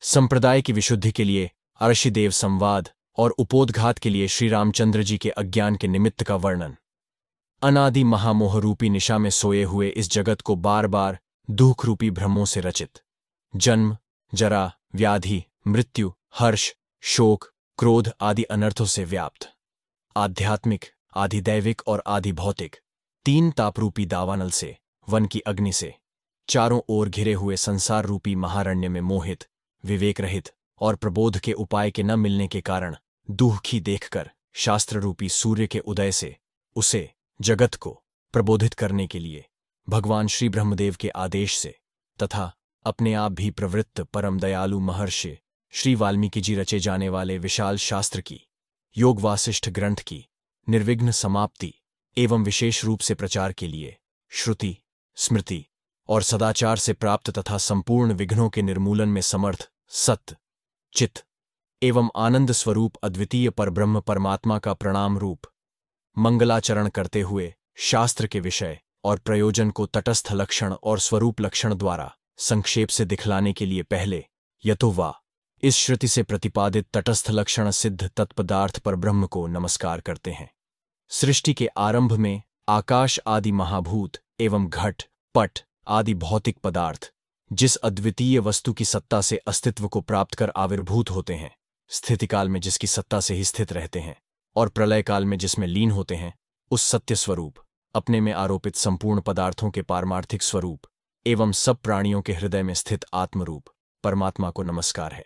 संप्रदाय की विशुद्धि के लिए, अर्षिदेव संवाद और उपोद्घात के लिए श्री रामचंद्र जी के अज्ञान के निमित्त का वर्णन। अनादि महामोहरूपी निशा में सोए हुए इस जगत को बार बार दुःखरूपी भ्रमों से रचित, जन्म, जरा, व्याधि, मृत्यु, हर्ष, शोक, क्रोध आदि अनर्थों से व्याप्त, आध्यात्मिक, आधिदैविक और आधि भौतिक, तीन तापरूपी दावानल से, वन की अग्नि से, चारों ओर घिरे हुए संसार रूपी महारण्य में मोहित, विवेक रहित और प्रबोध के उपाय के न मिलने के कारण दुःखी देखकर शास्त्र रूपी सूर्य के उदय से उसे, जगत को प्रबोधित करने के लिए भगवान श्री ब्रह्मदेव के आदेश से तथा अपने आप भी प्रवृत्त परम दयालु महर्षि श्री वाल्मीकि जी रचे जाने वाले विशाल शास्त्र की, योग वासिष्ठ ग्रंथ की निर्विघ्न समाप्ति एवं विशेष रूप से प्रचार के लिए श्रुति, स्मृति और सदाचार से प्राप्त तथा संपूर्ण विघ्नों के निर्मूलन में समर्थ सत्य, चित्त एवं आनंद स्वरूप अद्वितीय परब्रह्म परमात्मा का प्रणाम रूप मंगलाचरण करते हुए शास्त्र के विषय और प्रयोजन को तटस्थ लक्षण और स्वरूप लक्षण द्वारा संक्षेप से दिखलाने के लिए पहले यतोवा इस श्रुति से प्रतिपादित तटस्थ लक्षण सिद्ध तत्पदार्थ पर ब्रह्म को नमस्कार करते हैं। सृष्टि के आरंभ में आकाश आदि महाभूत एवं घट, पट आदि भौतिक पदार्थ जिस अद्वितीय वस्तु की सत्ता से अस्तित्व को प्राप्त कर आविर्भूत होते हैं, स्थितिकाल में जिसकी सत्ता से ही स्थित रहते हैं और प्रलय काल में जिसमें लीन होते हैं, उस सत्य स्वरूप, अपने में आरोपित संपूर्ण पदार्थों के पारमार्थिक स्वरूप एवं सब प्राणियों के हृदय में स्थित आत्मरूप परमात्मा को नमस्कार है।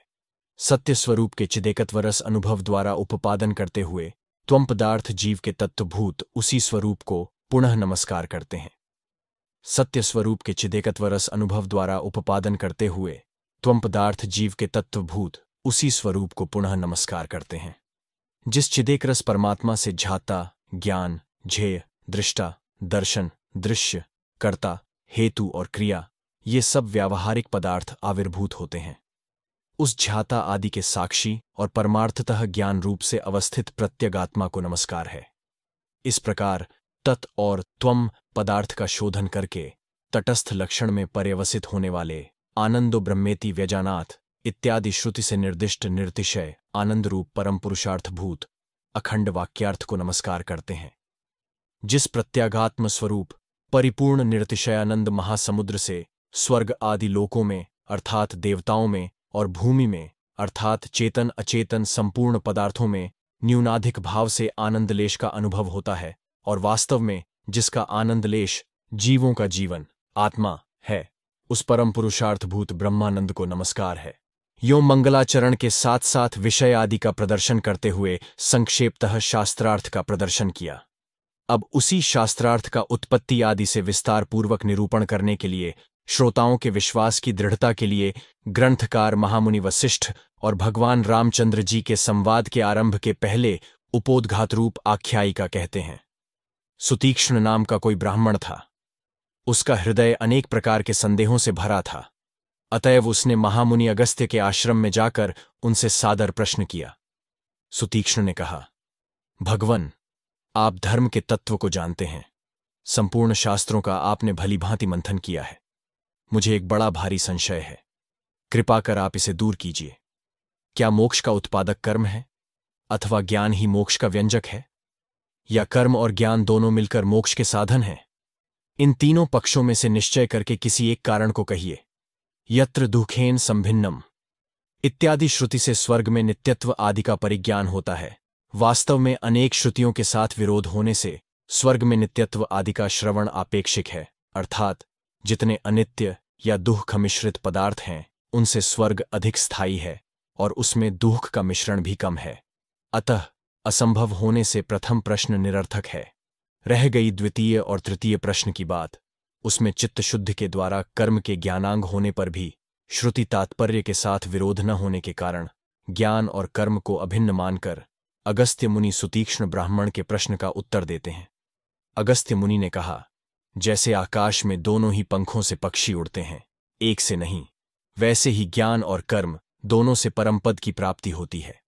सत्य स्वरूप के चिदेकत्व रस अनुभव द्वारा उपादन करते हुए त्वम पदार्थ जीव के तत्वभूत उसी स्वरूप को पुनः नमस्कार करते हैं। सत्य स्वरूप के चिदेकत्व रस अनुभव द्वारा उपादन करते हुए त्वम पदार्थ जीव के तत्वभूत उसी स्वरूप को पुनः नमस्कार करते हैं। जिस चिदेक रस परमात्मा से झाता, ज्ञान, झेय, दृष्टा, दर्शन, दृश्य, कर्ता, हेतु और क्रिया ये सब व्यावहारिक पदार्थ आविर्भूत होते हैं, उस झाता आदि के साक्षी और परमार्थतः ज्ञान रूप से अवस्थित प्रत्यगात्मा को नमस्कार है। इस प्रकार तत् और त्वम पदार्थ का शोधन करके तटस्थ लक्षण में पर्यवसित होने वाले आनंदो ब्रह्मेति व्यजानाथ इत्यादि श्रुति से निर्दिष्ट निर्तिशय आनंद रूप परम पुरुषार्थभूत अखंड वाक्यार्थ को नमस्कार करते हैं। जिस प्रत्यागात्म स्वरूप परिपूर्ण निर्तिशयानंद महासमुद्र से स्वर्ग आदि लोकों में अर्थात देवताओं में और भूमि में अर्थात चेतन अचेतन संपूर्ण पदार्थों में न्यूनाधिक भाव से आनंदलेश का अनुभव होता है और वास्तव में जिसका आनंदलेश जीवों का जीवन आत्मा है, उस परम पुरुषार्थभूत ब्रह्मानंद को नमस्कार है। यो मंगलाचरण के साथ साथ विषय आदि का प्रदर्शन करते हुए संक्षेपतः शास्त्रार्थ का प्रदर्शन किया। अब उसी शास्त्रार्थ का उत्पत्ति आदि से विस्तार पूर्वक निरूपण करने के लिए श्रोताओं के विश्वास की दृढ़ता के लिए ग्रंथकार महामुनि वशिष्ठ और भगवान रामचंद्र जी के संवाद के आरंभ के पहले उपोद्घात रूप आख्यायिका कहते हैं। सुतीक्ष्ण नाम का कोई ब्राह्मण था। उसका हृदय अनेक प्रकार के संदेहों से भरा था, अतएव उसने महामुनि अगस्त्य के आश्रम में जाकर उनसे सादर प्रश्न किया। सुतीक्ष्ण ने कहा, भगवन, आप धर्म के तत्व को जानते हैं, संपूर्ण शास्त्रों का आपने भली भांति मंथन किया है। मुझे एक बड़ा भारी संशय है, कृपा कर आप इसे दूर कीजिए। क्या मोक्ष का उत्पादक कर्म है अथवा ज्ञान ही मोक्ष का व्यंजक है, या कर्म और ज्ञान दोनों मिलकर मोक्ष के साधन हैं? इन तीनों पक्षों में से निश्चय करके किसी एक कारण को कहिए। यत्र दुखेन संभिन्नम इत्यादि श्रुति से स्वर्ग में नित्यत्व आदि का परिज्ञान होता है। वास्तव में अनेक श्रुतियों के साथ विरोध होने से स्वर्ग में नित्यत्व आदि का श्रवण आपेक्षिक है, अर्थात जितने अनित्य या दुख मिश्रित पदार्थ हैं उनसे स्वर्ग अधिक स्थायी है और उसमें दुख का मिश्रण भी कम है। अतः असंभव होने से प्रथम प्रश्न निरर्थक है। रह गई द्वितीय और तृतीय प्रश्न की बात। उसमें चित्त शुद्धि के द्वारा कर्म के ज्ञानांग होने पर भी श्रुति तात्पर्य के साथ विरोध न होने के कारण ज्ञान और कर्म को अभिन्न मानकर अगस्त्य मुनि सुतीक्ष्ण ब्राह्मण के प्रश्न का उत्तर देते हैं। अगस्त्य मुनि ने कहा, जैसे आकाश में दोनों ही पंखों से पक्षी उड़ते हैं, एक से नहीं, वैसे ही ज्ञान और कर्म दोनों से परमपद की प्राप्ति होती है।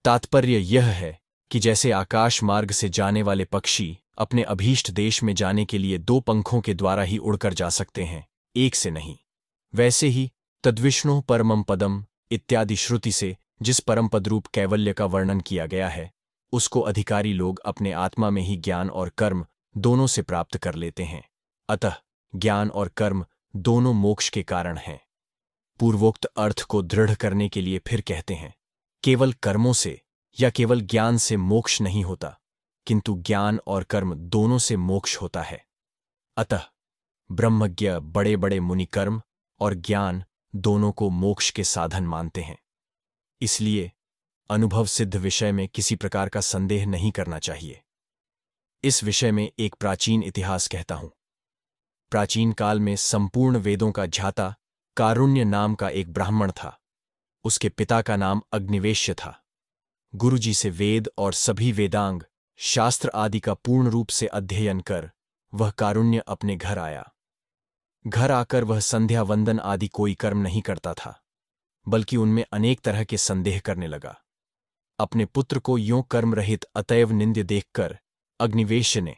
तात्पर्य यह है कि जैसे आकाश मार्ग से जाने वाले पक्षी अपने अभीष्ट देश में जाने के लिए दो पंखों के द्वारा ही उड़कर जा सकते हैं, एक से नहीं, वैसे ही तद्विष्णु परमं पदम इत्यादि श्रुति से जिस परमपद रूप कैवल्य का वर्णन किया गया है, उसको अधिकारी लोग अपने आत्मा में ही ज्ञान और कर्म दोनों से प्राप्त कर लेते हैं। अतः ज्ञान और कर्म दोनों मोक्ष के कारण हैं। पूर्वोक्त अर्थ को दृढ़ करने के लिए फिर कहते हैं, केवल कर्मों से या केवल ज्ञान से मोक्ष नहीं होता, किंतु ज्ञान और कर्म दोनों से मोक्ष होता है। अतः ब्रह्मज्ञ बड़े बड़े मुनि कर्म और ज्ञान दोनों को मोक्ष के साधन मानते हैं। इसलिए अनुभव सिद्ध विषय में किसी प्रकार का संदेह नहीं करना चाहिए। इस विषय में एक प्राचीन इतिहास कहता हूं। प्राचीन काल में संपूर्ण वेदों का ज्ञाता कारुण्य नाम का एक ब्राह्मण था। उसके पिता का नाम अग्निवेश्य था। गुरुजी से वेद और सभी वेदांग शास्त्र आदि का पूर्ण रूप से अध्ययन कर वह कारुण्य अपने घर आया। घर आकर वह संध्या वंदन आदि कोई कर्म नहीं करता था, बल्कि उनमें अनेक तरह के संदेह करने लगा। अपने पुत्र को यों कर्म रहित अतएव निंद्य देखकर अग्निवेश्य ने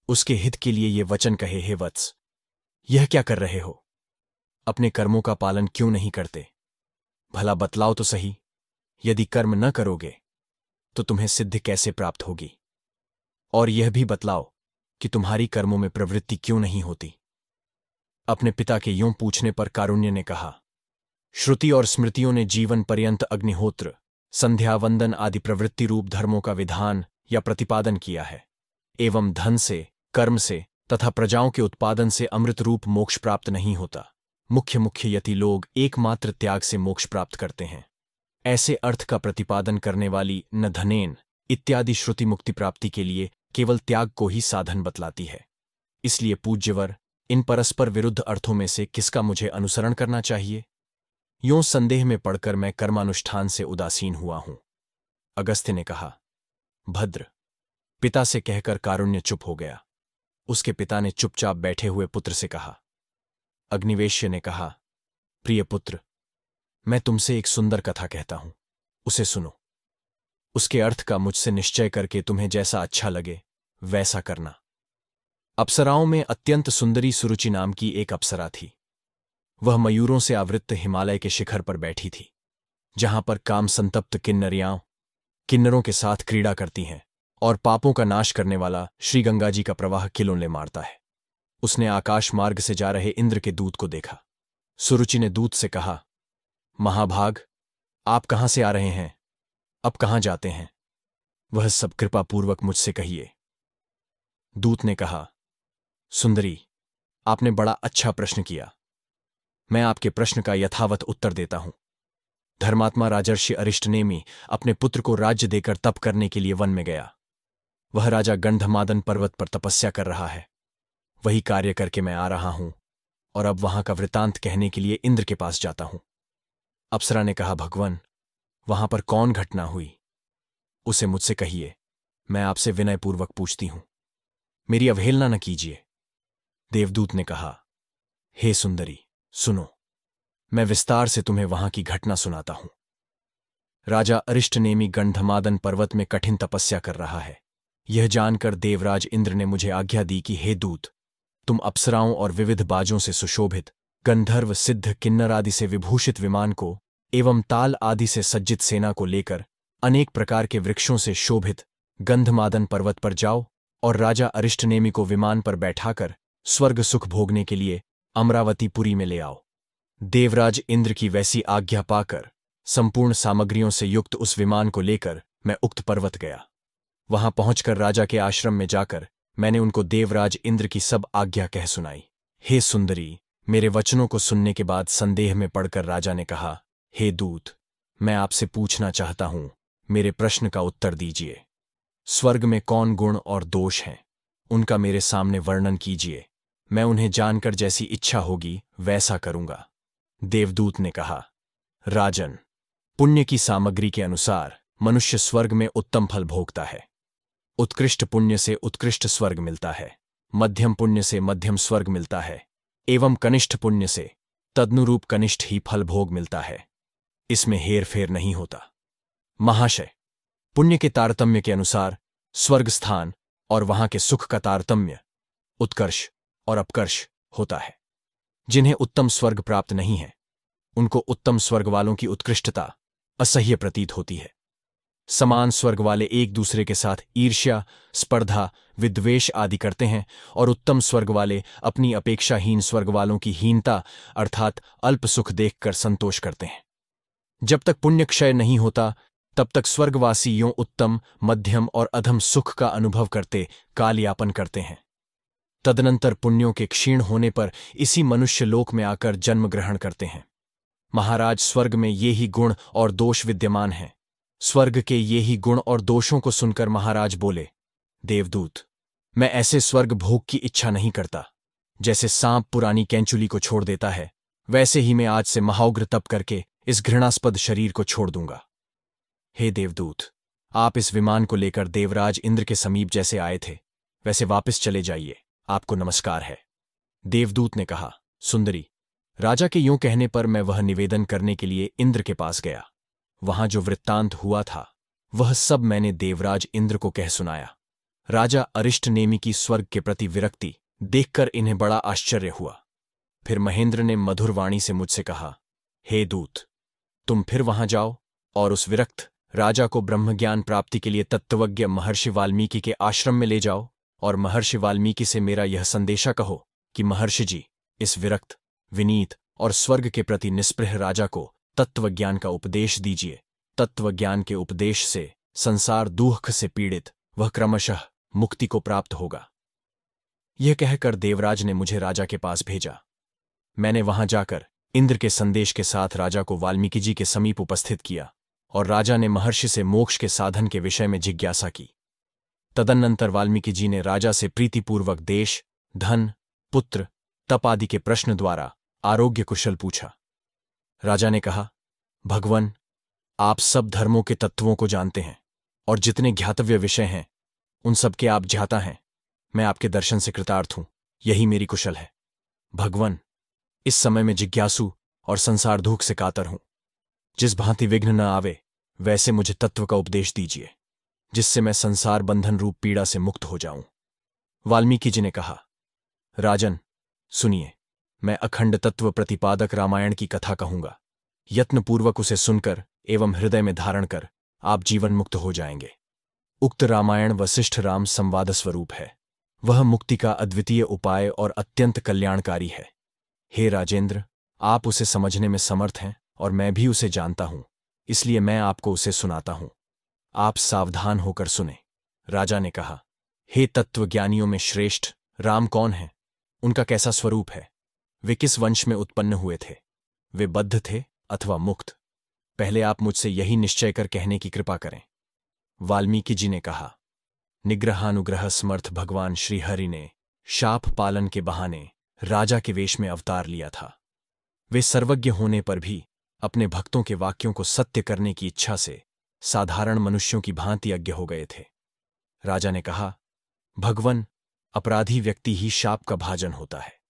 उसके हित के लिए ये वचन कहे, हे वत्स, यह क्या कर रहे हो? अपने कर्मों का पालन क्यों नहीं करते? भला बतलाओ तो सही, यदि कर्म न करोगे तो तुम्हें सिद्धि कैसे प्राप्त होगी? और यह भी बतलाओ कि तुम्हारी कर्मों में प्रवृत्ति क्यों नहीं होती? अपने पिता के यों पूछने पर कारुण्य ने कहा, श्रुति और स्मृतियों ने जीवन पर्यंत अग्निहोत्र, संध्या वंदन आदि प्रवृत्ति रूप धर्मों का विधान या प्रतिपादन किया है, एवं धन से, कर्म से तथा प्रजाओं के उत्पादन से अमृत रूप मोक्ष प्राप्त नहीं होता। मुख्य यति लोग एकमात्र त्याग से मोक्ष प्राप्त करते हैं। ऐसे अर्थ का प्रतिपादन करने वाली न धनेन इत्यादि श्रुति मुक्ति प्राप्ति के लिए केवल त्याग को ही साधन बतलाती है। इसलिए पूज्यवर, इन परस्पर विरुद्ध अर्थों में से किसका मुझे अनुसरण करना चाहिए? यों संदेह में पड़कर मैं कर्मानुष्ठान से उदासीन हुआ हूं। अगस्त्य ने कहा, भद्र। पिता से कहकर कारुण्य चुप हो गया। उसके पिता ने चुपचाप बैठे हुए पुत्र से कहा। अग्निवेश्य ने कहा, प्रिय पुत्र, मैं तुमसे एक सुंदर कथा कहता हूं, उसे सुनो। उसके अर्थ का मुझसे निश्चय करके तुम्हें जैसा अच्छा लगे वैसा करना। अप्सराओं में अत्यंत सुंदरी सुरुचि नाम की एक अप्सरा थी। वह मयूरों से आवृत्त हिमालय के शिखर पर बैठी थी, जहां पर काम संतप्त किन्नरों के साथ क्रीड़ा करती हैं और पापों का नाश करने वाला श्री गंगा जी का प्रवाह किलोले मारता है। उसने आकाश मार्ग से जा रहे इंद्र के दूत को देखा। सुरुचि ने दूत से कहा, महाभाग, आप कहां से आ रहे हैं? अब कहां जाते हैं? वह सब कृपापूर्वक मुझसे कहिए। दूत ने कहा, सुंदरी, आपने बड़ा अच्छा प्रश्न किया। मैं आपके प्रश्न का यथावत उत्तर देता हूं। धर्मात्मा राजर्षि अरिष्टनेमि अपने पुत्र को राज्य देकर तप करने के लिए वन में गया। वह राजा गंधमादन पर्वत पर तपस्या कर रहा है। वही कार्य करके मैं आ रहा हूं और अब वहां का वृतांत कहने के लिए इंद्र के पास जाता हूं। अप्सरा ने कहा, भगवान, वहां पर कौन घटना हुई? उसे मुझसे कहिए, मैं आपसे विनयपूर्वक पूछती हूं, मेरी अवहेलना न कीजिए। देवदूत ने कहा, हे सुंदरी, सुनो, मैं विस्तार से तुम्हें वहां की घटना सुनाता हूं। राजा अरिष्टनेमि गंधमादन पर्वत में कठिन तपस्या कर रहा है। यह जानकर देवराज इंद्र ने मुझे आज्ञा दी कि हे दूत, तुम अप्सराओं और विविध बाजों से सुशोभित, गंधर्व सिद्ध किन्नर आदि से विभूषित विमान को एवं ताल आदि से सज्जित सेना को लेकर अनेक प्रकार के वृक्षों से शोभित गंधमादन पर्वत पर जाओ और राजा अरिष्टनेमि को विमान पर बैठाकर स्वर्ग सुख भोगने के लिए अमरावतीपुरी में ले आओ। देवराज इंद्र की वैसी आज्ञा पाकर संपूर्ण सामग्रियों से युक्त उस विमान को लेकर मैं उक्त पर्वत गया। वहां पहुंचकर राजा के आश्रम में जाकर मैंने उनको देवराज इंद्र की सब आज्ञा कह सुनाई। हे सुंदरी, मेरे वचनों को सुनने के बाद संदेह में पड़कर राजा ने कहा, हे दूत, मैं आपसे पूछना चाहता हूं, मेरे प्रश्न का उत्तर दीजिए। स्वर्ग में कौन गुण और दोष हैं, उनका मेरे सामने वर्णन कीजिए। मैं उन्हें जानकर जैसी इच्छा होगी वैसा करूंगा। देवदूत ने कहा, राजन, पुण्य की सामग्री के अनुसार मनुष्य स्वर्ग में उत्तम फल भोगता है। उत्कृष्ट पुण्य से उत्कृष्ट स्वर्ग मिलता है, मध्यम पुण्य से मध्यम स्वर्ग मिलता है एवं कनिष्ठ पुण्य से तदनुरूप कनिष्ठ ही फल भोग मिलता है। इसमें हेर फेर नहीं होता। महाशय, पुण्य के तारतम्य के अनुसार स्वर्ग स्थान और वहां के सुख का तारतम्य उत्कर्ष और अपकर्ष होता है। जिन्हें उत्तम स्वर्ग प्राप्त नहीं है उनको उत्तम स्वर्ग वालों की उत्कृष्टता असह्य प्रतीत होती है। समान स्वर्ग वाले एक दूसरे के साथ ईर्ष्या, स्पर्धा, विद्वेष आदि करते हैं और उत्तम स्वर्ग वाले अपनी अपेक्षाहीन स्वर्ग वालों की हीनता अर्थात अल्प सुख देखकर संतोष करते हैं। जब तक पुण्य क्षय नहीं होता तब तक स्वर्गवासी यों उत्तम, मध्यम और अधम सुख का अनुभव करते कालयापन करते हैं। तदनंतर पुण्यों के क्षीण होने पर इसी मनुष्य लोक में आकर जन्म ग्रहण करते हैं। महाराज, स्वर्ग में ये ही गुण और दोष विद्यमान हैं। स्वर्ग के ये ही गुण और दोषों को सुनकर महाराज बोले, देवदूत, मैं ऐसे स्वर्ग भोग की इच्छा नहीं करता। जैसे सांप पुरानी कैंचुली को छोड़ देता है, वैसे ही मैं आज से महाउग्र तप करके इस घृणास्पद शरीर को छोड़ दूंगा। हे देवदूत, आप इस विमान को लेकर देवराज इंद्र के समीप जैसे आए थे वैसे वापस चले जाइए, आपको नमस्कार है। देवदूत ने कहा, सुंदरी, राजा के यूं कहने पर मैं वह निवेदन करने के लिए इंद्र के पास गया। वहां जो वृत्तांत हुआ था वह सब मैंने देवराज इंद्र को कह सुनाया। राजा अरिष्ट नेमि की स्वर्ग के प्रति विरक्ति देखकर इन्हें बड़ा आश्चर्य हुआ। फिर महेंद्र ने मधुर वाणी से मुझसे कहा, हे दूत, तुम फिर वहां जाओ और उस विरक्त राजा को ब्रह्मज्ञान प्राप्ति के लिए तत्वज्ञ महर्षि वाल्मीकि के आश्रम में ले जाओ और महर्षि वाल्मीकि से मेरा यह संदेशा कहो कि महर्षि जी, इस विरक्त, विनीत और स्वर्ग के प्रति निस्पृह राजा को तत्वज्ञान का उपदेश दीजिए। तत्वज्ञान के उपदेश से संसार दुख से पीड़ित वह क्रमशः मुक्ति को प्राप्त होगा। यह कहकर देवराज ने मुझे राजा के पास भेजा। मैंने वहां जाकर इंद्र के संदेश के साथ राजा को वाल्मीकि जी के समीप उपस्थित किया और राजा ने महर्षि से मोक्ष के साधन के विषय में जिज्ञासा की। तदनंतर वाल्मीकि जी ने राजा से प्रीतिपूर्वक देश, धन, पुत्र, तप आदि के प्रश्न द्वारा आरोग्य कुशल पूछा। राजा ने कहा, भगवन, आप सब धर्मों के तत्वों को जानते हैं और जितने ज्ञातव्य विषय हैं उन सबके आप ज्ञाता हैं। मैं आपके दर्शन से कृतार्थ हूं, यही मेरी कुशल है। भगवन, इस समय में जिज्ञासु और संसार दुख से कातर हूं। जिस भांति विघ्न न आवे वैसे मुझे तत्व का उपदेश दीजिए, जिससे मैं संसार बंधन रूप पीड़ा से मुक्त हो जाऊं। वाल्मीकि जी ने कहा, राजन, सुनिए, मैं अखंड तत्व प्रतिपादक रामायण की कथा कहूंगा। यत्नपूर्वक उसे सुनकर एवं हृदय में धारण कर आप जीवन मुक्त हो जाएंगे। उक्त रामायण वशिष्ठ राम संवाद स्वरूप है। वह मुक्ति का अद्वितीय उपाय और अत्यंत कल्याणकारी है। हे राजेंद्र, आप उसे समझने में समर्थ हैं और मैं भी उसे जानता हूं, इसलिए मैं आपको उसे सुनाता हूं। आप सावधान होकर सुने। राजा ने कहा, हे तत्वज्ञानियों में श्रेष्ठ, राम कौन है? उनका कैसा स्वरूप है? वे किस वंश में उत्पन्न हुए थे? वे बद्ध थे अथवा मुक्त? पहले आप मुझसे यही निश्चय कर कहने की कृपा करें। वाल्मीकि जी ने कहा, निग्रहानुग्रह समर्थ भगवान श्रीहरि ने शाप पालन के बहाने राजा के वेश में अवतार लिया था। वे सर्वज्ञ होने पर भी अपने भक्तों के वाक्यों को सत्य करने की इच्छा से साधारण मनुष्यों की भांति यज्ञ हो गए थे। राजा ने कहा, भगवन, अपराधी व्यक्ति ही शाप का भाजन होता है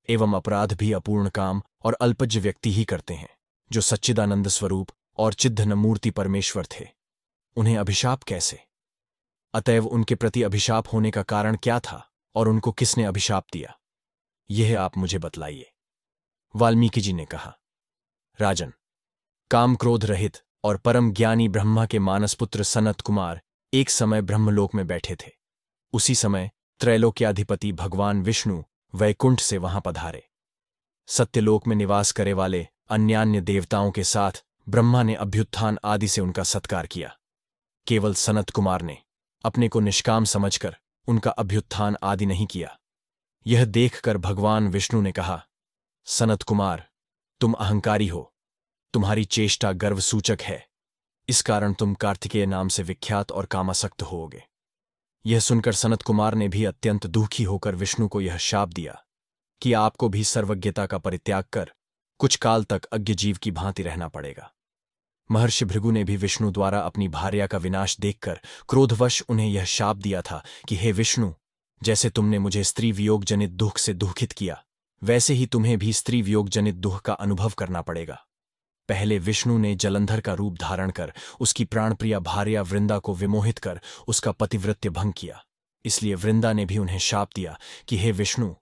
एवं अपराध भी अपूर्ण काम और अल्पज्य व्यक्ति ही करते हैं, जो सच्चिदानंद स्वरूप और चिद्घन मूर्ति परमेश्वर थे। उन्हें अभिशाप कैसे? अतएव उनके प्रति अभिशाप होने का कारण क्या था और उनको किसने अभिशाप दिया, यह आप मुझे बतलाइए। वाल्मीकि जी ने कहा, राजन, काम क्रोध रहित और परम ज्ञानी ब्रह्मा के मानसपुत्र सनत कुमार एक समय ब्रह्मलोक में बैठे थे। उसी समय त्रैलोक्याधिपति भगवान विष्णु वैकुंठ से वहां पधारे। सत्यलोक में निवास करे वाले अन्यान्य देवताओं के साथ ब्रह्मा ने अभ्युत्थान आदि से उनका सत्कार किया। केवल सनत कुमार ने अपने को निष्काम समझकर उनका अभ्युत्थान आदि नहीं किया। यह देखकर भगवान विष्णु ने कहा, सनत कुमार, तुम अहंकारी हो, तुम्हारी चेष्टा गर्व सूचक है, इस कारण तुम कार्तिकेय नाम से विख्यात और कामासक्त होगे। यह सुनकर सनत कुमार ने भी अत्यंत दुखी होकर विष्णु को यह शाप दिया कि आपको भी सर्वज्ञता का परित्याग कर कुछ काल तक अज्ञ जीव की भांति रहना पड़ेगा। महर्षि भृगु ने भी विष्णु द्वारा अपनी भार्या का विनाश देखकर क्रोधवश उन्हें यह शाप दिया था कि हे विष्णु, जैसे तुमने मुझे स्त्री वियोग जनित दुख से दुखित किया, वैसे ही तुम्हें भी स्त्री वियोग जनित दुख का अनुभव करना पड़ेगा। पहले विष्णु ने जलंधर का रूप धारण कर उसकी प्राणप्रिया भार्या वृंदा को विमोहित कर उसका पतिव्रत्य भंग किया। इसलिए वृंदा ने भी उन्हें शाप दिया कि हे विष्णु,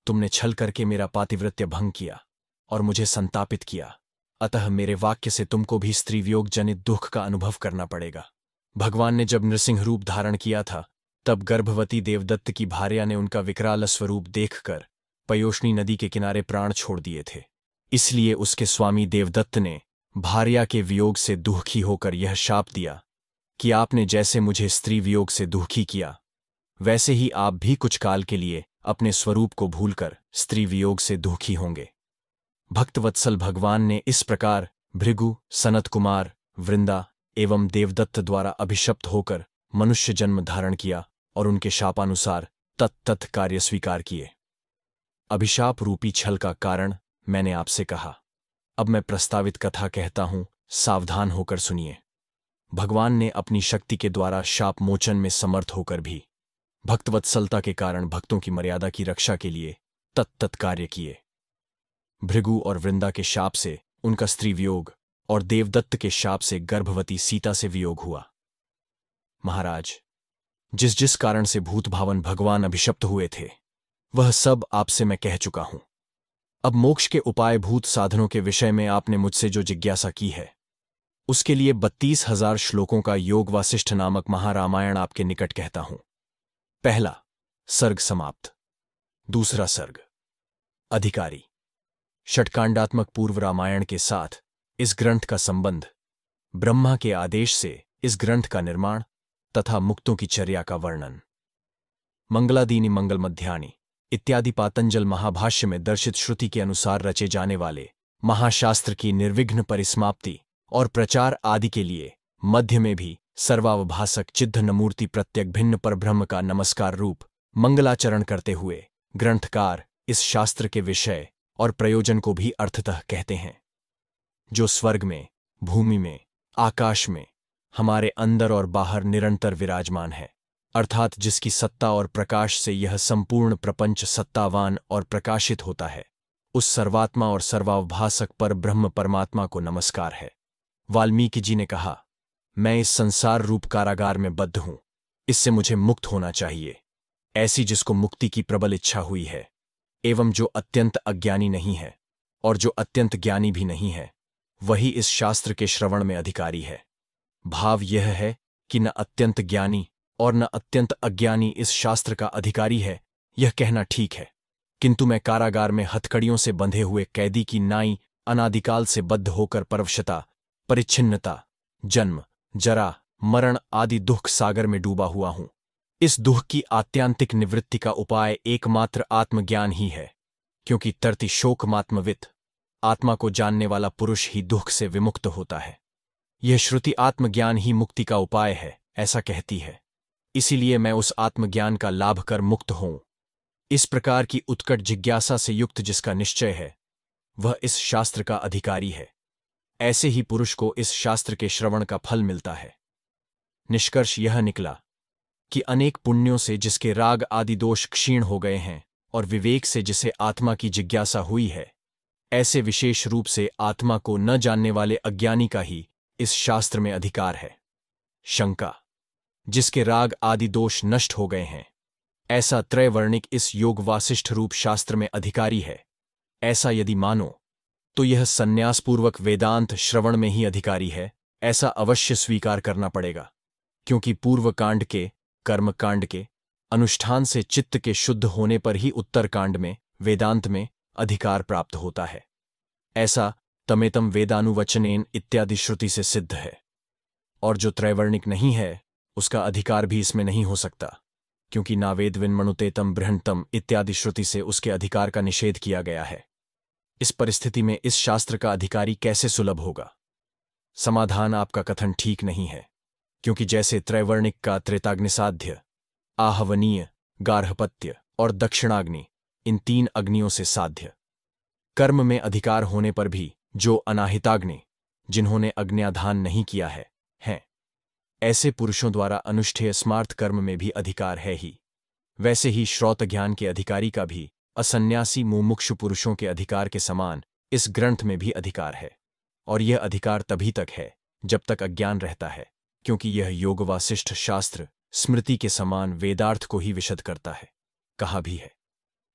तुमने छल करके मेरा पातिव्रत्य भंग किया और मुझे संतापित किया, अतः मेरे वाक्य से तुमको भी स्त्री वियोग जनित दुख का अनुभव करना पड़ेगा। भगवान ने जब नृसिंह रूप धारण किया था, तब गर्भवती देवदत्त की भार्या ने उनका विकराल स्वरूप देखकर पयोष्णी नदी के किनारे प्राण छोड़ दिए थे। इसलिए उसके स्वामी देवदत्त ने भार्या के वियोग से दुखी होकर यह शाप दिया कि आपने जैसे मुझे स्त्री वियोग से दुखी किया, वैसे ही आप भी कुछ काल के लिए अपने स्वरूप को भूलकर स्त्री वियोग से दुखी होंगे। भक्तवत्सल भगवान ने इस प्रकार भृगु, सनत कुमार, वृंदा एवं देवदत्त द्वारा अभिशप्त होकर मनुष्य जन्म धारण किया और उनके शापानुसार तत्तत् कार्य स्वीकार किए। अभिशाप रूपी छल का कारण मैंने आपसे कहा। अब मैं प्रस्तावित कथा कहता हूं, सावधान होकर सुनिए। भगवान ने अपनी शक्ति के द्वारा शाप मोचन में समर्थ होकर भी भक्तवत्सलता के कारण भक्तों की मर्यादा की रक्षा के लिए तत्तत् कार्य किए। भृगु और वृंदा के शाप से उनका स्त्री वियोग और देवदत्त के शाप से गर्भवती सीता से वियोग हुआ। महाराज, जिस जिस कारण से भूत भावन भगवान अभिशप्त हुए थे, वह सब आपसे मैं कह चुका हूं। अब मोक्ष के उपाय भूत साधनों के विषय में आपने मुझसे जो जिज्ञासा की है, उसके लिए 32,000 श्लोकों का योग वासिष्ठ नामक महारामायण आपके निकट कहता हूं। पहला सर्ग समाप्त। दूसरा सर्ग अधिकारी। षटकांडात्मक पूर्व रामायण के साथ इस ग्रंथ का संबंध, ब्रह्मा के आदेश से इस ग्रंथ का निर्माण तथा मुक्तों की चर्या का वर्णन। मंगलादीनि मंगल मध्यानि इत्यादि पातंजल महाभाष्य में दर्शित श्रुति के अनुसार रचे जाने वाले महाशास्त्र की निर्विघ्न परिसमाप्ति और प्रचार आदि के लिए मध्य में भी सर्वावभासक चिद्घनमूर्ति प्रत्यक भिन्न परब्रह्म का नमस्कार रूप मंगलाचरण करते हुए ग्रंथकार इस शास्त्र के विषय और प्रयोजन को भी अर्थतः कहते हैं। जो स्वर्ग में, भूमि में, आकाश में, हमारे अंदर और बाहर निरंतर विराजमान है, अर्थात जिसकी सत्ता और प्रकाश से यह संपूर्ण प्रपंच सत्तावान और प्रकाशित होता है, उस सर्वात्मा और सर्वावभासक पर ब्रह्म परमात्मा को नमस्कार है। वाल्मीकि जी ने कहा, मैं इस संसार रूप कारागार में बद्ध हूं, इससे मुझे मुक्त होना चाहिए। ऐसी जिसको मुक्ति की प्रबल इच्छा हुई है, एवं जो अत्यंत अज्ञानी नहीं है और जो अत्यंत ज्ञानी भी नहीं है, वही इस शास्त्र के श्रवण में अधिकारी है। भाव यह है कि न अत्यंत ज्ञानी और न अत्यंत अज्ञानी इस शास्त्र का अधिकारी है, यह कहना ठीक है। किंतु मैं कारागार में हथकड़ियों से बंधे हुए कैदी की नाई अनादिकाल से बद्ध होकर परवशता, परिच्छिन्नता, जन्म, जरा, मरण आदि दुख सागर में डूबा हुआ हूं। इस दुख की आत्यांतिक निवृत्ति का उपाय एकमात्र आत्मज्ञान ही है, क्योंकि तरति शोकमात्मवित्, आत्मा को जानने वाला पुरुष ही दुख से विमुक्त होता है। यह श्रुति आत्मज्ञान ही मुक्ति का उपाय है, ऐसा कहती है। इसीलिए मैं उस आत्मज्ञान का लाभ कर मुक्त हूं। इस प्रकार की उत्कट जिज्ञासा से युक्त जिसका निश्चय है, वह इस शास्त्र का अधिकारी है। ऐसे ही पुरुष को इस शास्त्र के श्रवण का फल मिलता है। निष्कर्ष यह निकला कि अनेक पुण्यों से जिसके राग आदि दोष क्षीण हो गए हैं और विवेक से जिसे आत्मा की जिज्ञासा हुई है, ऐसे विशेष रूप से आत्मा को न जानने वाले अज्ञानी का ही इस शास्त्र में अधिकार है। शंका, जिसके राग आदि दोष नष्ट हो गए हैं, ऐसा त्रैवर्णिक इस योग वासिष्ठ रूप शास्त्र में अधिकारी है, ऐसा यदि मानो तो यह संन्यासपूर्वक वेदांत श्रवण में ही अधिकारी है, ऐसा अवश्य स्वीकार करना पड़ेगा। क्योंकि पूर्व कांड के, कर्म कांड के अनुष्ठान से चित्त के शुद्ध होने पर ही उत्तर कांड में, वेदांत में अधिकार प्राप्त होता है। ऐसा तमेतम वेदानुवचनेन इत्यादि श्रुति से सिद्ध है। और जो त्रैवर्णिक नहीं है, उसका अधिकार भी इसमें नहीं हो सकता, क्योंकि नावेदविन मणुतेतम बृहंतम इत्यादि श्रुति से उसके अधिकार का निषेध किया गया है। इस परिस्थिति में इस शास्त्र का अधिकारी कैसे सुलभ होगा? समाधान, आपका कथन ठीक नहीं है, क्योंकि जैसे त्रैवर्णिक का त्रेताग्निसाध्य, आहवनीय, गार्हपत्य और दक्षिणाग्नि, इन 3 अग्नियों से साध्य, कर्म में अधिकार होने पर भी जो अनाहिताग्नि, जिन्होंने अग्न्याधान नहीं किया है, हैं, ऐसे पुरुषों द्वारा अनुष्ठेय स्मार्थ कर्म में भी अधिकार है ही, वैसे ही श्रौत ज्ञान के अधिकारी का भी असन्यासी मुमुक्षु पुरुषों के अधिकार के समान इस ग्रंथ में भी अधिकार है। और यह अधिकार तभी तक है जब तक अज्ञान रहता है, क्योंकि यह योग वासिष्ठ शास्त्र स्मृति के समान वेदार्थ को ही विशद करता है। कहा भी है,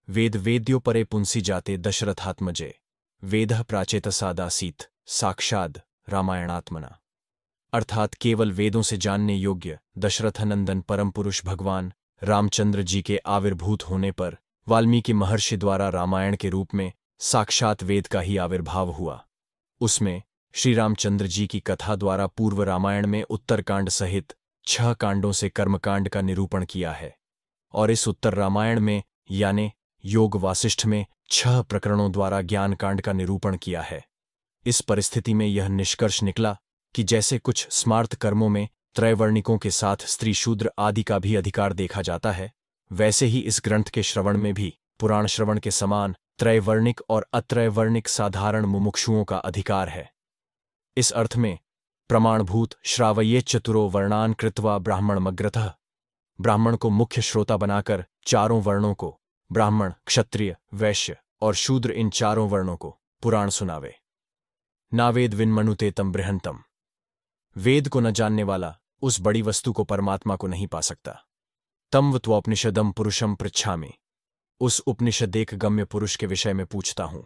वेद वेद्यो परे पुंसी जाते दशरथात्मजे, वेदः प्राचेतसादासीत साक्षाद रामायणात्मना, अर्थात केवल वेदों से जानने योग्य दशरथनंदन परम पुरुष भगवान रामचंद्र जी के आविर्भूत होने पर वाल्मीकि महर्षि द्वारा रामायण के रूप में साक्षात वेद का ही आविर्भाव हुआ। उसमें श्री रामचंद्र जी की कथा द्वारा पूर्व रामायण में उत्तरकांड सहित 6 कांडों से कर्मकांड का निरूपण किया है, और इस उत्तर रामायण में यानी योग वासिष्ठ में 6 प्रकरणों द्वारा ज्ञानकांड का निरूपण किया है। इस परिस्थिति में यह निष्कर्ष निकला कि जैसे कुछ स्मार्त कर्मों में त्रैवर्णिकों के साथ स्त्री शूद्र आदि का भी अधिकार देखा जाता है, वैसे ही इस ग्रंथ के श्रवण में भी पुराण श्रवण के समान त्रैवर्णिक और अत्रैवर्णिक साधारण मुमुक्षुओं का अधिकार है। इस अर्थ में प्रमाणभूत श्रावये चतुरो वर्णान कृत्वा ब्राह्मणमग्रतः, ब्राह्मण को मुख्य श्रोता बनाकर चारों वर्णों को, ब्राह्मण, क्षत्रिय, वैश्य और शूद्र, इन चारों वर्णों को पुराण सुनावे। नावेद विन्मनुते तम बृहंतम, वेद को न जानने वाला उस बड़ी वस्तु को, परमात्मा को नहीं पा सकता। तम त्वोपनिषदम पुरुषम पृच्छामि, उस उपनिषदेक गम्य पुरुष के विषय में पूछता हूं।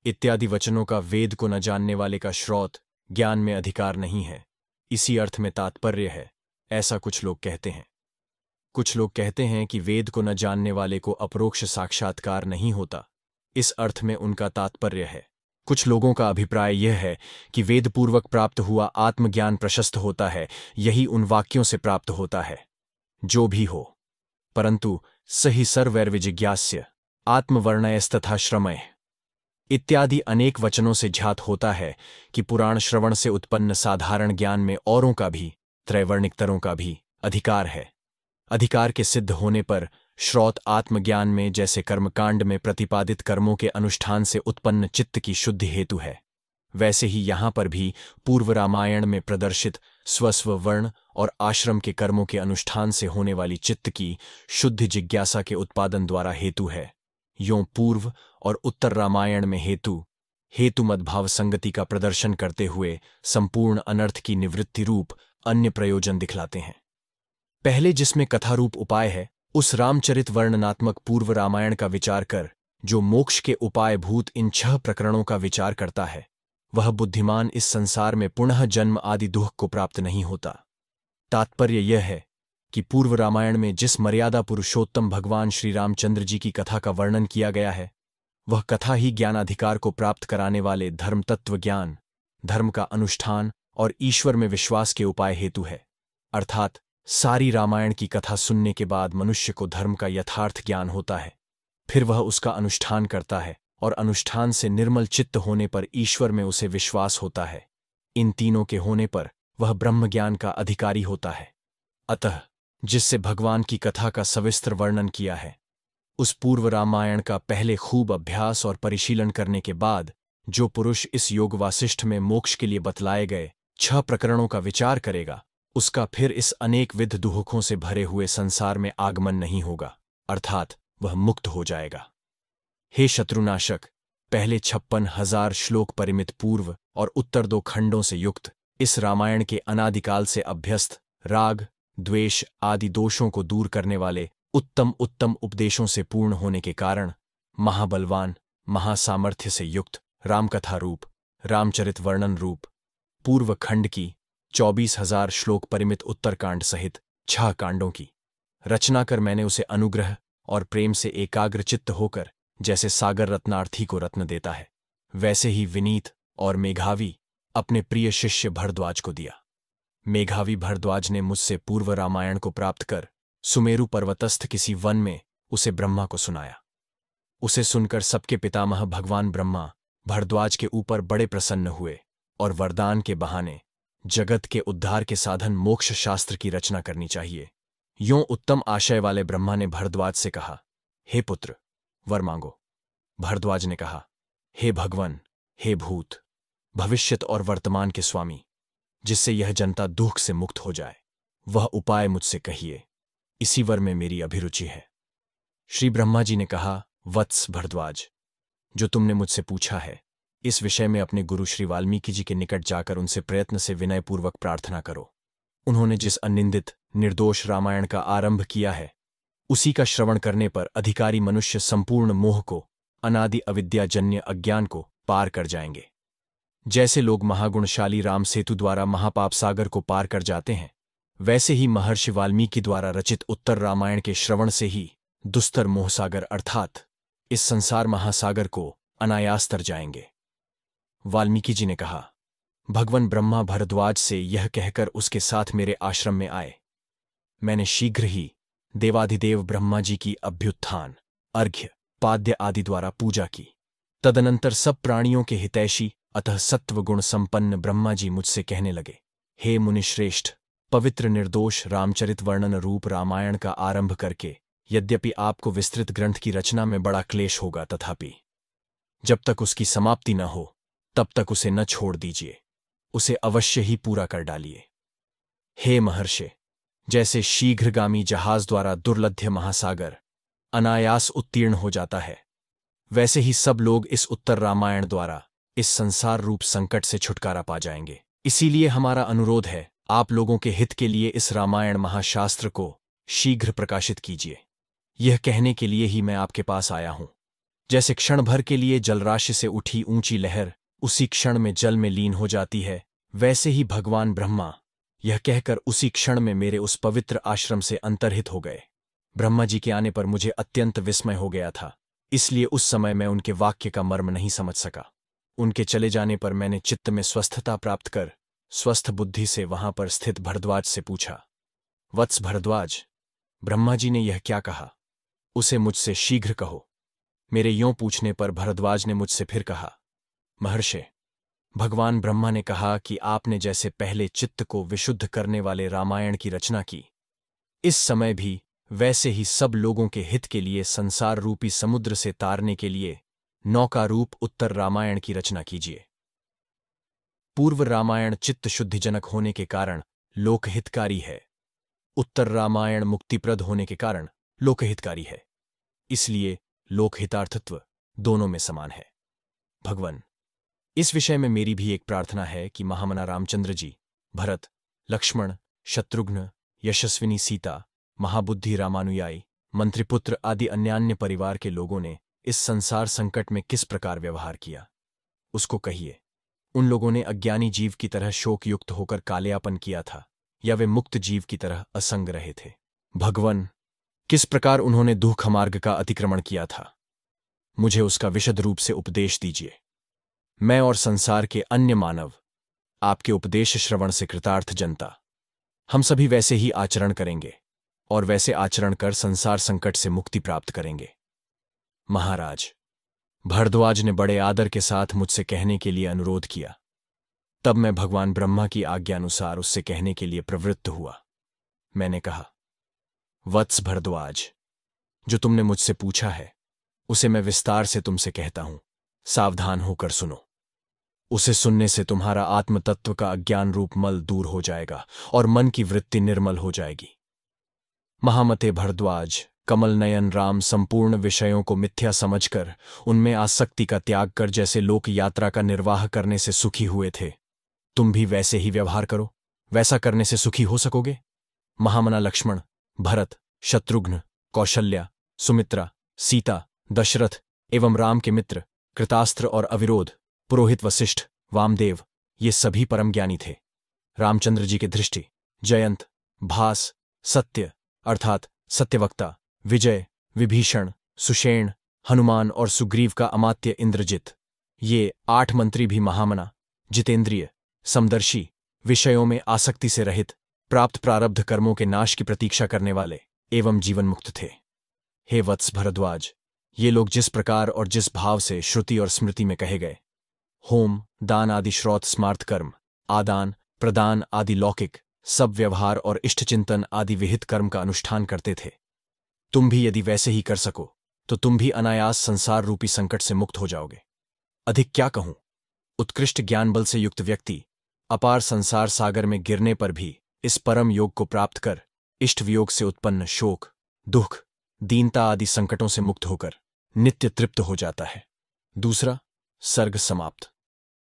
इत्यादि वचनों का वेद को न जानने वाले का श्रौत ज्ञान में अधिकार नहीं है, इसी अर्थ में तात्पर्य है, ऐसा कुछ लोग कहते हैं। कुछ लोग कहते हैं कि वेद को न जानने वाले को अपरोक्ष साक्षात्कार नहीं होता, इस अर्थ में उनका तात्पर्य है। कुछ लोगों का अभिप्राय यह है कि वेद पूर्वक प्राप्त हुआ आत्मज्ञान प्रशस्त होता है, यही उन वाक्यों से प्राप्त होता है। जो भी हो, परंतु सही सर्वैर्विजिज्ञास्य आत्मवर्णयस्तथा श्रमय इत्यादि अनेक वचनों से ज्ञात होता है कि पुराण श्रवण से उत्पन्न साधारण ज्ञान में औरों का भी, त्रैवर्णिकतरों का भी अधिकार है। अधिकार के सिद्ध होने पर श्रौत आत्मज्ञान में जैसे कर्मकांड में प्रतिपादित कर्मों के अनुष्ठान से उत्पन्न चित्त की शुद्धि हेतु है, वैसे ही यहाँ पर भी पूर्व रामायण में प्रदर्शित स्वस्व वर्ण और आश्रम के कर्मों के अनुष्ठान से होने वाली चित्त की शुद्ध जिज्ञासा के उत्पादन द्वारा हेतु है। यों पूर्व और उत्तर रामायण में हेतु मद्भाव संगति का प्रदर्शन करते हुए संपूर्ण अनर्थ की निवृत्ति रूप अन्य प्रयोजन दिखलाते हैं। पहले जिसमें कथारूप उपाय है, उस रामचरित वर्णनात्मक पूर्व रामायण का विचार कर जो मोक्ष के उपाय भूत इन 6 प्रकरणों का विचार करता है, वह बुद्धिमान इस संसार में पुनः जन्म आदि दुख को प्राप्त नहीं होता। तात्पर्य यह है कि पूर्व रामायण में जिस मर्यादा पुरुषोत्तम भगवान श्री रामचंद्र जी की कथा का वर्णन किया गया है, वह कथा ही ज्ञानाधिकार को प्राप्त कराने वाले धर्म तत्व ज्ञान, धर्म का अनुष्ठान और ईश्वर में विश्वास के उपाय हेतु है। अर्थात सारी रामायण की कथा सुनने के बाद मनुष्य को धर्म का यथार्थ ज्ञान होता है, फिर वह उसका अनुष्ठान करता है और अनुष्ठान से निर्मल चित्त होने पर ईश्वर में उसे विश्वास होता है। इन तीनों के होने पर वह ब्रह्म ज्ञान का अधिकारी होता है। अतः जिससे भगवान की कथा का सविस्तर वर्णन किया है, उस पूर्व रामायण का पहले खूब अभ्यास और परिशीलन करने के बाद जो पुरुष इस योग वासिष्ठ में मोक्ष के लिए बतलाए गए 6 प्रकरणों का विचार करेगा, उसका फिर इस अनेक विध दुखों से भरे हुए संसार में आगमन नहीं होगा, अर्थात वह मुक्त हो जाएगा। हे शत्रुनाशक, पहले 56,000 श्लोक परिमित पूर्व और उत्तर 2 खंडों से युक्त इस रामायण के अनादिकाल से अभ्यस्त राग, द्वेष आदि दोषों को दूर करने वाले उत्तम उपदेशों से पूर्ण होने के कारण महाबलवान, महासामर्थ्य से युक्त रामकथा रूप, रामचरित वर्णन रूप पूर्व खंड की 24,000 श्लोक परिमित उत्तरकांड सहित 6 कांडों की रचना कर मैंने उसे अनुग्रह और प्रेम से एकाग्र चित्त होकर जैसे सागर रत्नार्थी को रत्न देता है, वैसे ही विनीत और मेघावी अपने प्रिय शिष्य भरद्वाज को दिया। मेघावी भरद्वाज ने मुझसे पूर्व रामायण को प्राप्त कर सुमेरु पर्वतस्थ किसी वन में उसे ब्रह्मा को सुनाया। उसे सुनकर सबके पितामह भगवान ब्रह्मा भरद्वाज के ऊपर बड़े प्रसन्न हुए और वरदान के बहाने जगत के उद्धार के साधन मोक्ष शास्त्र की रचना करनी चाहिए। यों उत्तम आशय वाले ब्रह्मा ने भरद्वाज से कहा, हे पुत्र, वर मांगो। भरद्वाज ने कहा, हे भगवन, हे भूत, भविष्यत और वर्तमान के स्वामी, जिससे यह जनता दुख से मुक्त हो जाए, वह उपाय मुझसे कहिए, इसी वर में मेरी अभिरुचि है। श्री ब्रह्मा जी ने कहा, वत्स भरद्वाज, जो तुमने मुझसे पूछा है, इस विषय में अपने गुरु श्री वाल्मीकि जी के निकट जाकर उनसे प्रयत्न से विनयपूर्वक प्रार्थना करो। उन्होंने जिस अनिंदित निर्दोष रामायण का आरंभ किया है, उसी का श्रवण करने पर अधिकारी मनुष्य संपूर्ण मोह को, अनादि अविद्याजन्य अज्ञान को पार कर जाएंगे। जैसे लोग महागुणशाली राम सेतु द्वारा महापाप सागर को पार कर जाते हैं, वैसे ही महर्षि वाल्मीकि द्वारा रचित उत्तर रामायण के श्रवण से ही दुस्तर मोहसागर अर्थात इस संसार महासागर को अनायास तर जाएंगे। वाल्मीकि जी ने कहा, भगवान ब्रह्मा भरद्वाज से यह कहकर उसके साथ मेरे आश्रम में आए। मैंने शीघ्र ही देवाधिदेव ब्रह्मा जी की अभ्युत्थान, अर्घ्य, पाद्य आदि द्वारा पूजा की। तदनंतर सब प्राणियों के हितैषी अतः सत्वगुण संपन्न ब्रह्मा जी मुझसे कहने लगे, हे मुनिश्रेष्ठ, पवित्र निर्दोष रामचरित वर्णन रूप रामायण का आरंभ करके यद्यपि आपको विस्तृत ग्रंथ की रचना में बड़ा क्लेश होगा, तथापि जब तक उसकी समाप्ति न हो तब तक उसे न छोड़ दीजिए, उसे अवश्य ही पूरा कर डालिए। हे महर्षि, जैसे शीघ्रगामी जहाज द्वारा दुर्लभ्य महासागर अनायास उत्तीर्ण हो जाता है, वैसे ही सब लोग इस उत्तर रामायण द्वारा इस संसार रूप संकट से छुटकारा पा जाएंगे। इसीलिए हमारा अनुरोध है, आप लोगों के हित के लिए इस रामायण महाशास्त्र को शीघ्र प्रकाशित कीजिए। यह कहने के लिए ही मैं आपके पास आया हूं। जैसे क्षण भर के लिए जलराशि से उठी ऊंची लहर उसी क्षण में जल में लीन हो जाती है, वैसे ही भगवान ब्रह्मा यह कहकर उसी क्षण में मेरे उस पवित्र आश्रम से अंतर्हित हो गए। ब्रह्मा जी के आने पर मुझे अत्यंत विस्मय हो गया था, इसलिए उस समय मैं उनके वाक्य का मर्म नहीं समझ सका। उनके चले जाने पर मैंने चित्त में स्वस्थता प्राप्त कर स्वस्थ बुद्धि से वहां पर स्थित भरद्वाज से पूछा, वत्स भरद्वाज, ब्रह्मा जी ने यह क्या कहा, उसे मुझसे शीघ्र कहो। मेरे यों पूछने पर भरद्वाज ने मुझसे फिर कहा, महर्षि, भगवान ब्रह्मा ने कहा कि आपने जैसे पहले चित्त को विशुद्ध करने वाले रामायण की रचना की, इस समय भी वैसे ही सब लोगों के हित के लिए संसार रूपी समुद्र से तारने के लिए नौका रूप उत्तर रामायण की रचना कीजिए। पूर्व रामायण चित्त शुद्धिजनक होने के कारण लोकहितकारी है, उत्तर रामायण मुक्तिप्रद होने के कारण लोकहितकारी है, इसलिए लोकहितार्थत्व दोनों में समान है। भगवान, इस विषय में मेरी भी एक प्रार्थना है कि महामना रामचंद्र जी, भरत, लक्ष्मण, शत्रुघ्न, यशस्विनी सीता, महाबुद्धि रामानुयायी, मंत्रिपुत्र आदि अन्यान्य परिवार के लोगों ने इस संसार संकट में किस प्रकार व्यवहार किया, उसको कहिए। उन लोगों ने अज्ञानी जीव की तरह शोकयुक्त होकर कालेयापन किया था या वे मुक्त जीव की तरह असंग रहे थे? भगवान, किस प्रकार उन्होंने दुख मार्ग का अतिक्रमण किया था, मुझे उसका विशद रूप से उपदेश दीजिए। मैं और संसार के अन्य मानव आपके उपदेश श्रवण से कृतार्थ जनता, हम सभी वैसे ही आचरण करेंगे और वैसे आचरण कर संसार संकट से मुक्ति प्राप्त करेंगे। महाराज, भरद्वाज ने बड़े आदर के साथ मुझसे कहने के लिए अनुरोध किया। तब मैं भगवान ब्रह्मा की आज्ञानुसार उससे कहने के लिए प्रवृत्त हुआ। मैंने कहा, वत्स भरद्वाज, जो तुमने मुझसे पूछा है उसे मैं विस्तार से तुमसे कहता हूं, सावधान होकर सुनो। उसे सुनने से तुम्हारा आत्मतत्व का अज्ञान रूप मल दूर हो जाएगा और मन की वृत्ति निर्मल हो जाएगी। महामते भरद्वाज, कमल नयन राम संपूर्ण विषयों को मिथ्या समझकर उनमें आसक्ति का त्याग कर जैसे लोक यात्रा का निर्वाह करने से सुखी हुए थे, तुम भी वैसे ही व्यवहार करो, वैसा करने से सुखी हो सकोगे। महामना लक्ष्मण, भरत, शत्रुघ्न, कौशल्या, सुमित्रा, सीता, दशरथ एवं राम के मित्र कृतास्त्र और अविरोध, पुरोहित वशिष्ठ, वामदेव, ये सभी परम ज्ञानी थे। रामचंद्र जी के दृष्टि, जयंत, भास, सत्य अर्थात सत्यवक्ता, विजय, विभीषण, सुषेण, हनुमान और सुग्रीव का अमात्य इंद्रजित, ये 8 मंत्री भी महामना, जितेंद्रिय, समदर्शी, विषयों में आसक्ति से रहित, प्राप्त प्रारब्ध कर्मों के नाश की प्रतीक्षा करने वाले एवं जीवन मुक्त थे। हे वत्स भरद्वाज, ये लोग जिस प्रकार और जिस भाव से श्रुति और स्मृति में कहे गए होम, दान आदि श्रौत स्मार्थ कर्म, आदान प्रदान आदि लौकिक सब व्यवहार और इष्टचिंतन आदि विहित कर्म का अनुष्ठान करते थे, तुम भी यदि वैसे ही कर सको तो तुम भी अनायास संसार रूपी संकट से मुक्त हो जाओगे। अधिक क्या कहूं, उत्कृष्ट ज्ञान बल से युक्त व्यक्ति अपार संसार सागर में गिरने पर भी इस परम योग को प्राप्त कर इष्ट वियोग से उत्पन्न शोक, दुख, दीनता आदि संकटों से मुक्त होकर नित्य तृप्त हो जाता है। दूसरा सर्ग समाप्त।